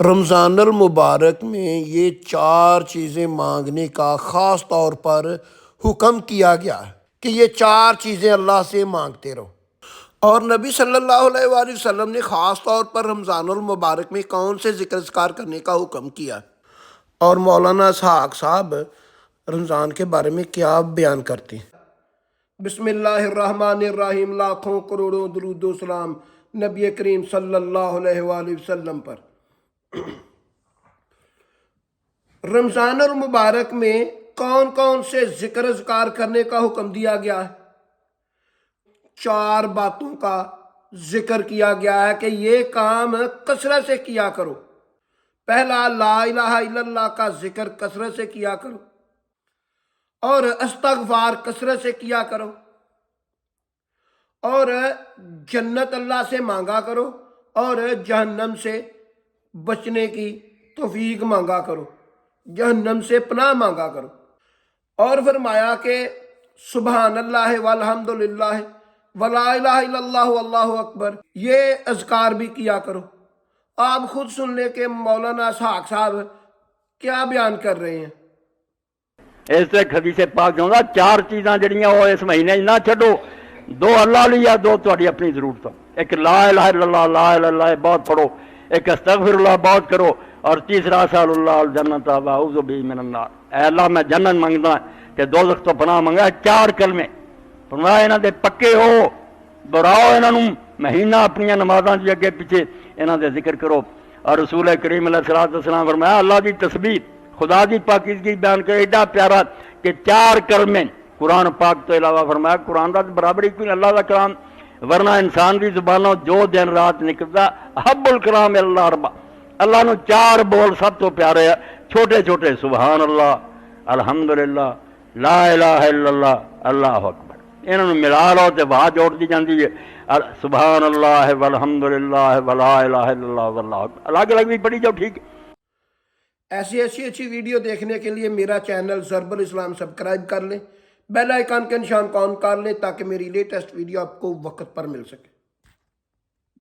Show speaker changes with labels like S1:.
S1: رمضان المبارک میں یہ 4 چیزیں مانگنے کا خاص طور پر حکم کیا گیا ہے کہ یہ 4 چیزیں اللہ سے مانگتے رہو۔ اور نبی صلی اللہ علیہ وآلہ وسلم نے خاص طور پر رمضان المبارک میں کون سے ذکر اذکار کرنے کا حکم کیا، اور مولانا اسحاق صاحب رمضان کے بارے میں کیا بیان کرتے ہیں۔ بسم اللہ الرحمن الرحیم، لاکھوں کروڑوں درود و سلام نبی کریم صلی اللہ علیہ وآلہ وسلم پر۔ رمضان المبارک میں کون کون سے ذکر اذکار کرنے کا حکم دیا گیا ہے؟ 4 باتوں کا ذکر کیا گیا ہے کہ یہ کام کثرت سے کیا کرو۔ پہلا، لا الہ الا اللہ کا ذکر کثرت سے کیا کرو، اور استغفار کثرت سے کیا کرو، اور جنت اللہ سے مانگا کرو، اور جہنم سے بچنے کی توفیق مانگا کرو، جہنم سے پناہ مانگا کرو۔ اور فرمایا کہ سبحان اللہ والحمدللہ ولا الہ الا اللہ واللہ اکبر، یہ اذکار بھی کیا کرو۔ آپ خود سن لیں کہ مولانا اسحاق صاحب کیا بیان کر رہے ہیں۔
S2: اس سے حدیث پاک جو 4 چیزاں جڑیاں وہ اس مہینے نہ چھڈو، 2 اللہ لی یا 2 تہاڈی اپنی ضرورت۔ ایک لا الہ الا اللہ، لا الہ الا اللہ بہت پڑھو، ایک استغفر اللہ بہت کرو، اور تیسرا اسأل اللہ الجنت واعوذ بہ من النار، اے اللہ میں جنت منگدا کہ دوزخ تو پناہ منگا۔ 4 کلمے فرمایا انہاں دے پکے ہو، دہراؤ انہاں نوں مہینہ اپنی نمازاں دی اگے پیچھے انہاں دے ذکر کرو۔ اور رسول کریم علیہ الصلوۃ والسلام فرمایا اللہ دی تسبیح، خدا دی پاکیزگی بیان کرے ایڈا پیارا کہ 4 کلمے قرآن پاک تو علاوہ فرمایا قرآن دا برابری کوئی نہیں اللہ دا کلام، ورنہ انسان دی زبانوں جو دن رات نکلدا حب الکلام اللہ ربا، اللہ نو 4 بول سب تو پیارے ہیں، چھوٹے چھوٹے سبحان اللہ، الحمدللہ، لا الہ الا اللہ، اللہ اکبر، انہاں نو ملا لو تے واہ جوڑ دی جاندی ہے، سبحان اللہ والحمدللہ ولا الہ الا اللہ واللہ اکبر، الگ الگ بھی پڑھی جاؤ ٹھیک ہے۔
S1: ایسی اچھی ویڈیو دیکھنے کے لیے میرا چینل ضرب الاسلام سبسکرائب کر لیں، بیل آئیکن کے نشان کو آن کر لیں تاکہ میری لیٹسٹ ویڈیو آپ کو وقت پر مل سکے۔